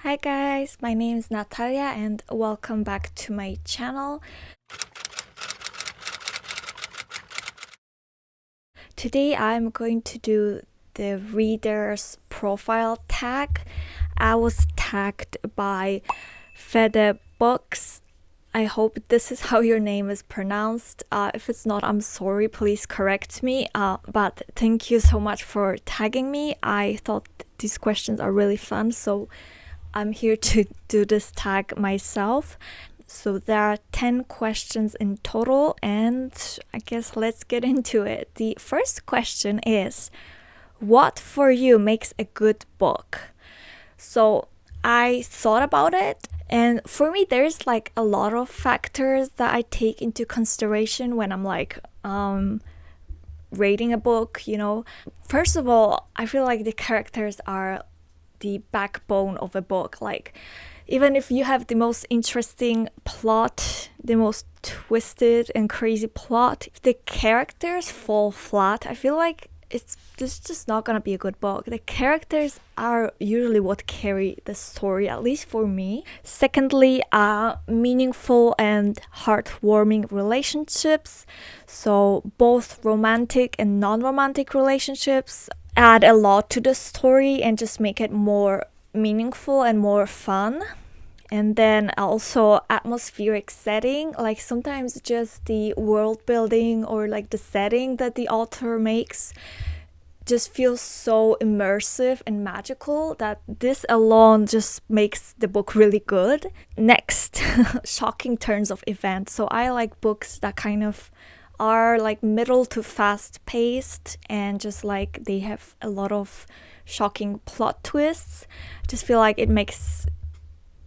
Hi guys, my name is Natalia and welcome back to my channel. Today I'm going to do the reader's profile tag. I was tagged by Fede Books. I hope this is how your name is pronounced. If it's not, I'm sorry, please correct me. But thank you so much for tagging me. I thought these questions are really fun, so I'm here to do this tag myself. So there are 10 questions in total, and I guess let's get into it. The first question is, what for you makes a good book? So I thought about it, and for me, there's like a lot of factors that I take into consideration when I'm rating a book. First of all, I feel like the characters are the backbone of a book. Like, even if you have the most interesting plot, the most twisted and crazy plot, if the characters fall flat, I feel like it's just not gonna be a good book. The characters are usually what carry the story, at least for me. Secondly, meaningful and heartwarming relationships. So both romantic and non-romantic relationships add a lot to the story and just make it more meaningful and more fun. And then also atmospheric setting, like sometimes just the world building or like the setting that the author makes just feels so immersive and magical that this alone just makes the book really good. Next, shocking turns of events. So I like books that kind of are like middle to fast paced and just like they have a lot of shocking plot twists. I just feel like it makes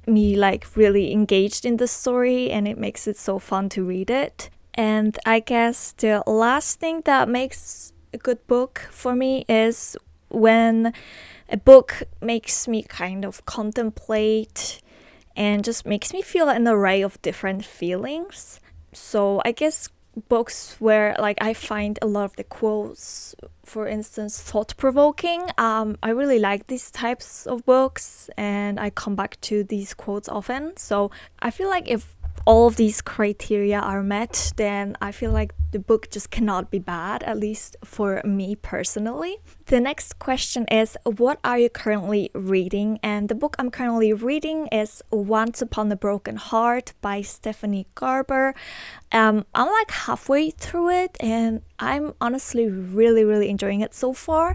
me like really engaged in the story and it makes it so fun to read it. And I guess the last thing that makes a good book for me is when a book makes me kind of contemplate and just makes me feel an array of different feelings. So I guess books where like I find a lot of the quotes, for instance, thought-provoking. I really like these types of books and I come back to these quotes often. So I feel like if all of these criteria are met, then I feel like the book just cannot be bad, at least for me personally. The next question is, what are you currently reading? And the book I'm currently reading is Once Upon a Broken Heart by Stephanie Garber. I'm like halfway through it and I'm honestly really enjoying it so far.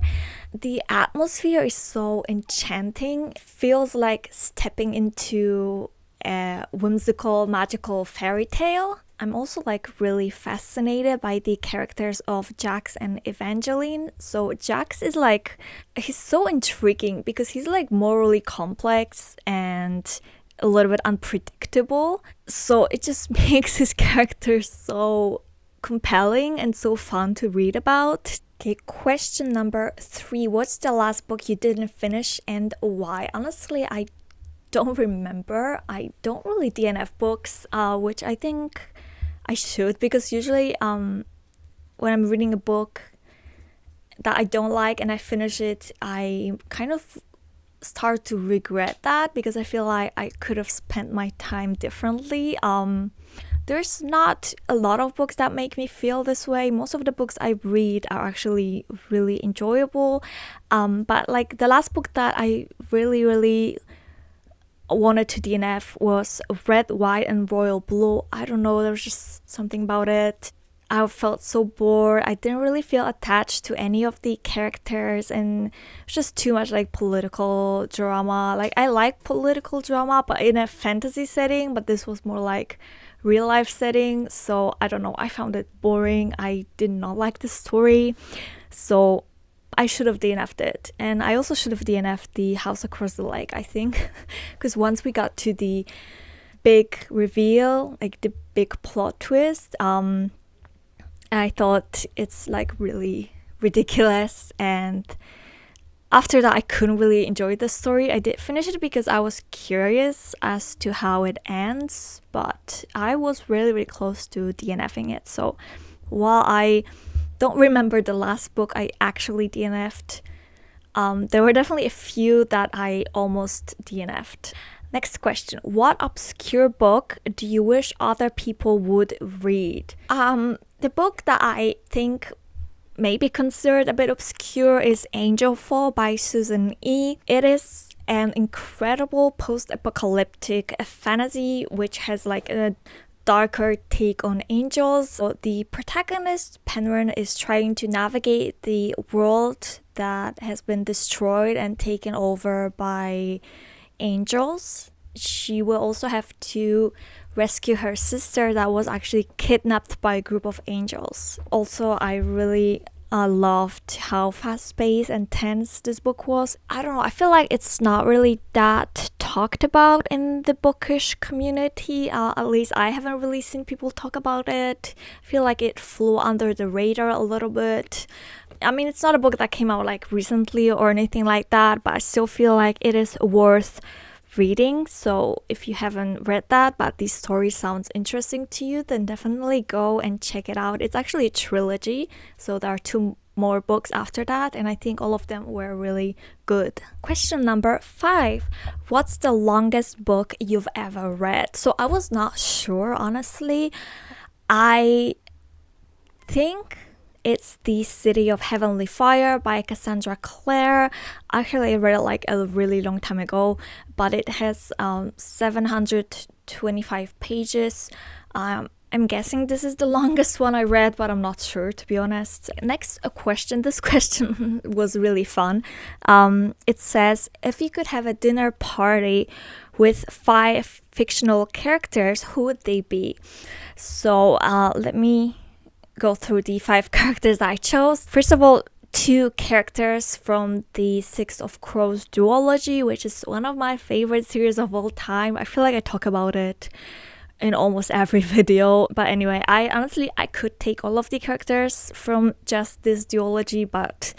The atmosphere is so enchanting. It feels like stepping into a whimsical, magical fairy tale. I'm also like really fascinated by the characters of Jax and Evangeline. So Jax is like, he's so intriguing because he's like morally complex and a little bit unpredictable. So it just makes his character so compelling and so fun to read about. Okay, question number 3. What's the last book you didn't finish and why? Honestly, I don't remember. I don't really DNF books, which I think I should, because usually when I'm reading a book that I don't like and I finish it, I kind of start to regret that because I feel like I could have spent my time differently. There's not a lot of books that make me feel this way. Most of the books I read are actually really enjoyable. But like the last book that I really wanted to DNF was Red, White, and Royal Blue. I don't know, there was just something about it. I felt so bored. I didn't really feel attached to any of the characters and it was just too much like political drama. Like I like political drama but in a fantasy setting, but this was more like real life setting. So I don't know, I found it boring. I did not like the story. So I should have DNF'd it. And I also should have DNF'd The House Across the Lake, I think. Because once we got to the big reveal, like the big plot twist, I thought it's like really ridiculous. And after that, I couldn't really enjoy the story. I did finish it because I was curious as to how it ends. But I was really close to DNFing it. So while I don't remember the last book I actually DNF'd, There were definitely a few that I almost DNF'd. Next question. What obscure book do you wish other people would read? The book that I think may be considered a bit obscure is Angel Fall by Susan E. It is an incredible post-apocalyptic fantasy which has like a darker take on angels. So the protagonist, Penryn, is trying to navigate the world that has been destroyed and taken over by angels. She will also have to rescue her sister that was actually kidnapped by a group of angels. Also, I really loved how fast-paced and tense this book was. I don't know, I feel like it's not really that talked about in the bookish community. At least I haven't really seen people talk about it. I feel like it flew under the radar a little bit. I mean, it's not a book that came out like recently or anything like that, but I still feel like it is worth reading. So if you haven't read that but this story sounds interesting to you, then definitely go and check it out. It's actually a trilogy, so there are 2 more books after that, and I think all of them were really good. Question number 5. What's the longest book you've ever read? So I was not sure, honestly. I think it's The City of Heavenly Fire by Cassandra Clare. Actually, I read it like a really long time ago, but it has 725 pages. I'm guessing this is the longest one I read, but I'm not sure, to be honest. Next, a question. This question was really fun. It says, if you could have a dinner party with 5 fictional characters, who would they be? So let me go through the 5 characters that I chose. First of all, 2 characters from the Six of Crows duology, which is one of my favorite series of all time. I feel like I talk about it in almost every video. But anyway, I could take all of the characters from just this duology, but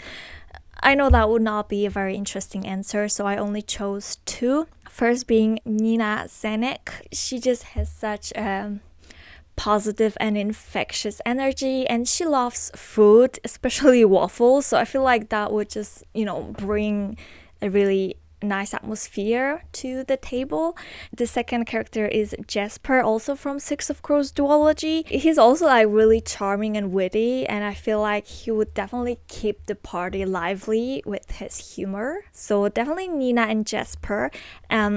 I know that would not be a very interesting answer, so I only chose 2. First being Nina Zenek. She just has such a positive and infectious energy, and she loves food, especially waffles, so I feel like that would just, bring a really nice atmosphere to the table. The second character is Jasper, also from Six of Crows duology. He's also like really charming and witty, and I feel like he would definitely keep the party lively with his humor. So definitely Nina and Jasper.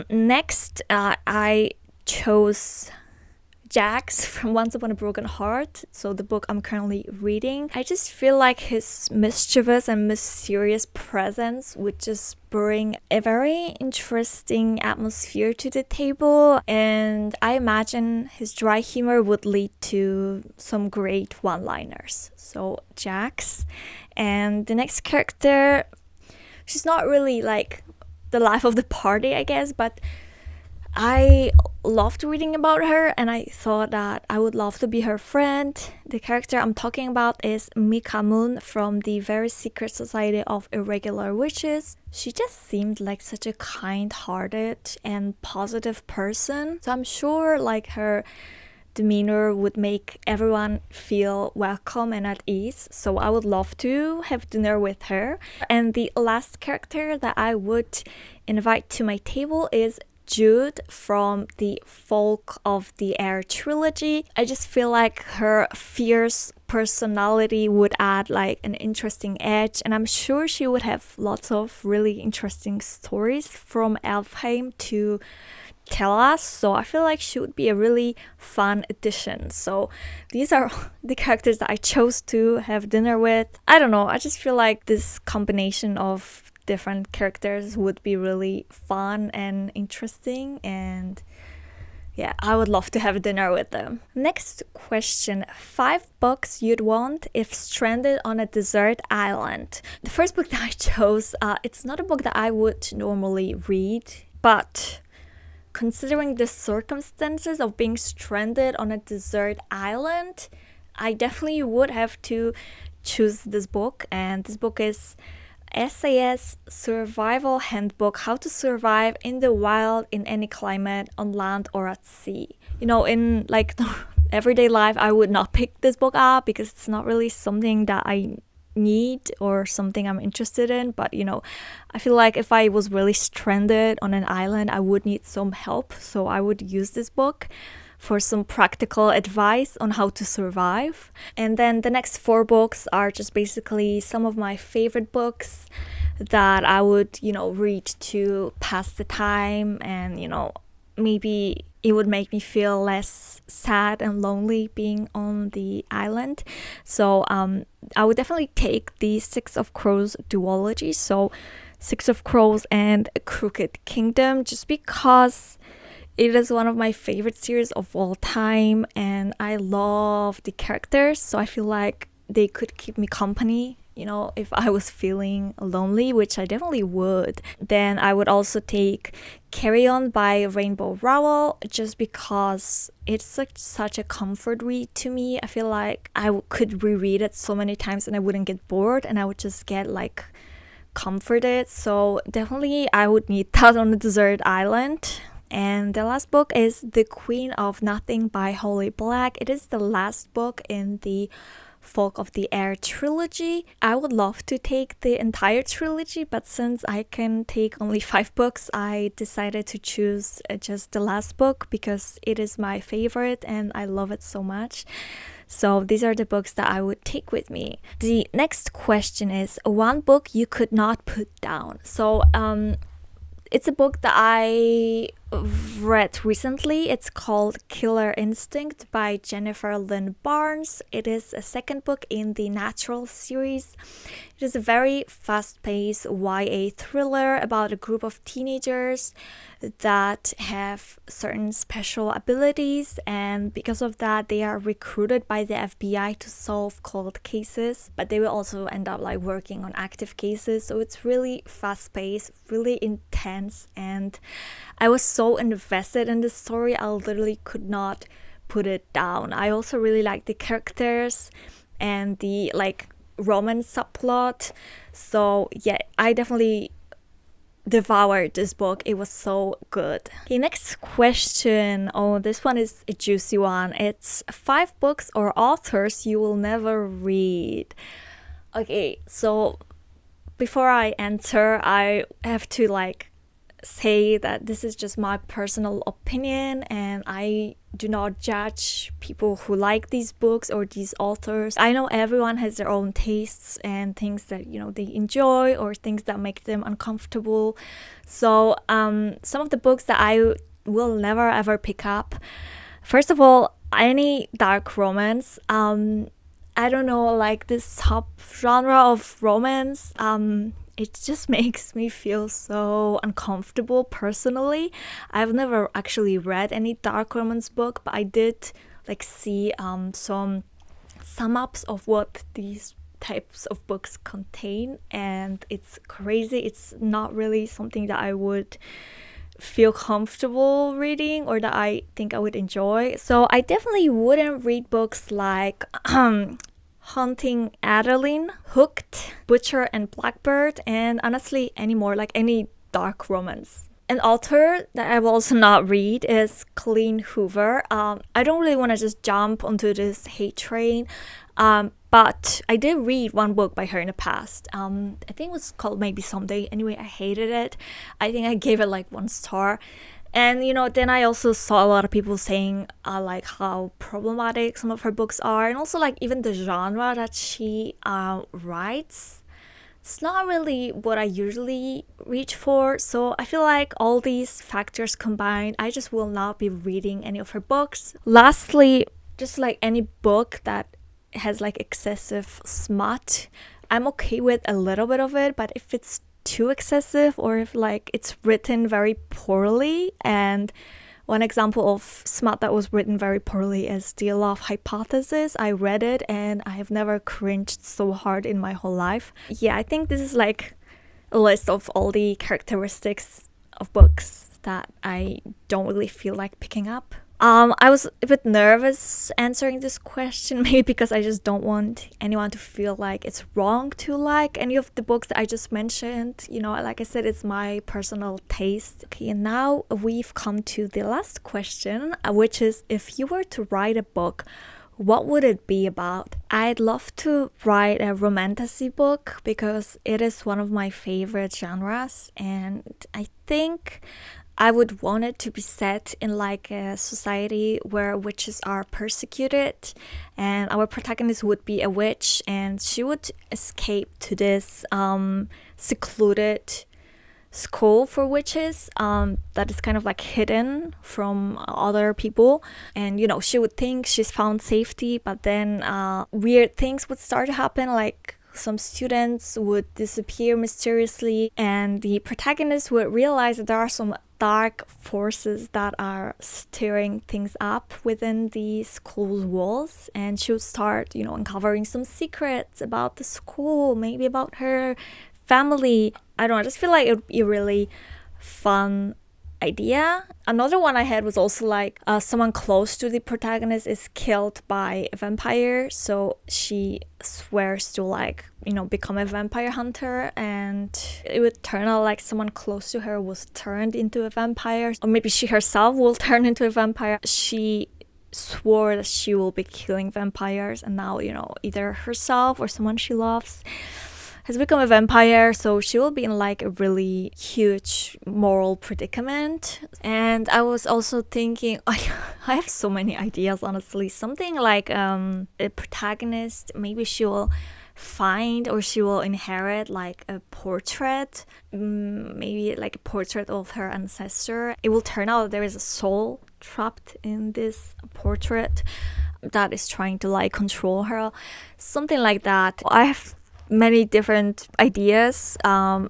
Next, I chose Jax from Once Upon a Broken Heart, so the book I'm currently reading. I just feel like his mischievous and mysterious presence would just bring a very interesting atmosphere to the table, and I imagine his dry humor would lead to some great one-liners. So Jax. And the next character, she's not really like the life of the party, I guess, but I loved reading about her, and I thought that I would love to be her friend. The character I'm talking about is Mika Moon from the Very Secret Society of Irregular Witches. She just seemed like such a kind-hearted and positive person, so I'm sure like her demeanor would make everyone feel welcome and at ease, so I would love to have dinner with her. And the last character that I would invite to my table is Jude from the Folk of the Air trilogy. I just feel like her fierce personality would add like an interesting edge, and I'm sure she would have lots of really interesting stories from Elfheim to tell us, so I feel like she would be a really fun addition. So these are the characters that I chose to have dinner with. I don't know, I just feel like this combination of different characters would be really fun and interesting, and yeah, I would love to have dinner with them. Next question. 5 books you'd want if stranded on a desert island. The first book that I chose, it's not a book that I would normally read, but considering the circumstances of being stranded on a desert island, I definitely would have to choose this book, and this book is SAS Survival Handbook: How to Survive in the Wild in Any Climate, on Land or at Sea. In like everyday life, I would not pick this book up because it's not really something that I need or something I'm interested in. But I feel like if I was really stranded on an island, I would need some help. So I would use this book for some practical advice on how to survive. And then the next 4 books are just basically some of my favorite books that I would, read to pass the time, and, maybe it would make me feel less sad and lonely being on the island. So I would definitely take the Six of Crows duology, so Six of Crows and Crooked Kingdom, just because it is one of my favorite series of all time, and I love the characters, so I feel like they could keep me company, if I was feeling lonely, which I definitely would. Then I would also take Carry On by Rainbow Rowell, just because it's such a comfort read to me. I feel like I could reread it so many times and I wouldn't get bored, and I would just get comforted. So definitely I would need that on a desert island. And the last book is The Queen of Nothing by Holly Black. It is the last book in the Folk of the Air trilogy. I would love to take the entire trilogy, but since I can take only 5 books, I decided to choose just the last book because it is my favorite and I love it so much. So these are the books that I would take with me. The next question is one book you could not put down. So it's a book that I read recently. It's called Killer Instinct by Jennifer Lynn Barnes. It is a second book in the Natural series. It is a very fast-paced YA thriller about a group of teenagers that have certain special abilities, and because of that they are recruited by the FBI to solve cold cases, but they will also end up working on active cases. So it's really fast-paced, really intense, and I was so invested in the story, I literally could not put it down. I also really like the characters and the romance subplot. So yeah, I definitely devoured this book. It was so good. Okay, next question. Oh, this one is a juicy one. It's 5 books or authors you will never read. Okay, so before I answer, I have to say that this is just my personal opinion, and I do not judge people who like these books or these authors. I know everyone has their own tastes and things that they enjoy or things that make them uncomfortable. So some of the books that I will never ever pick up, first of all, any dark romance. I don't know, this subgenre of romance, it just makes me feel so uncomfortable personally. I've never actually read any dark romance book, but I did see some sum-ups of what these types of books contain, and it's crazy. It's not really something that I would feel comfortable reading or that I think I would enjoy. So I definitely wouldn't read books like Haunting Adeline, Hooked, Butcher and Blackbird, and honestly any more, any dark romance. An author that I will also not read is Colleen Hoover. I don't really want to just jump onto this hate train, but I did read one book by her in the past. I think it was called Maybe Someday. Anyway, I hated it. I think I gave it 1 star. And then I also saw a lot of people saying how problematic some of her books are, and also even the genre that she writes. It's not really what I usually reach for, so I feel like all these factors combined, I just will not be reading any of her books. Lastly, just any book that has excessive smut, I'm okay with a little bit of it, but if it's too excessive or if it's written very poorly, and one example of smut that was written very poorly is The Love Hypothesis. I read it and I have never cringed so hard in my whole life. Yeah, I think this is a list of all the characteristics of books that I don't really feel like picking up. I was a bit nervous answering this question, maybe because I just don't want anyone to feel like it's wrong to like any of the books that I just mentioned. Like I said, it's my personal taste. Okay, and now we've come to the last question, which is, if you were to write a book, What would it be about? I'd love to write a romantasy book because it is one of my favorite genres, and I think I would want it to be set in like a society where witches are persecuted, and our protagonist would be a witch, and she would escape to this secluded school for witches that is kind of like hidden from other people. And she would think she's found safety, but then weird things would start to happen, like some students would disappear mysteriously, and the protagonist would realize that there are some dark forces that are stirring things up within the school's walls, and she would start uncovering some secrets about the school, maybe about her family. I don't know, I just feel like it would be a really fun idea. Another one I had was also like someone close to the protagonist is killed by a vampire, so she swears to like become a vampire hunter, and it would turn out like someone close to her was turned into a vampire, or maybe she herself will turn into a vampire. She swore that she will be killing vampires, and now either herself or someone she loves has become a vampire, so she will be in like a really huge moral predicament. And I was also thinking, I have so many ideas, honestly. Something like a protagonist, maybe she will find or she will inherit like a portrait, maybe like a portrait of her ancestor. It will turn out there is a soul trapped in this portrait that is trying to like control her, something like that. I have many different ideas.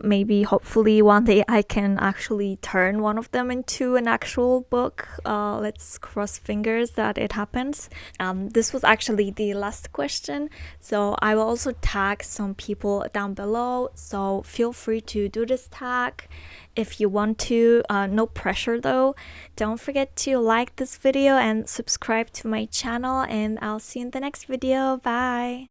Maybe hopefully one day I can actually turn one of them into an actual book. Let's cross fingers that it happens. This was actually the last question, so I will also tag some people down below, so feel free to do this tag if you want to. No pressure though. Don't forget to like this video and subscribe to my channel, and I'll see you in the next video. Bye.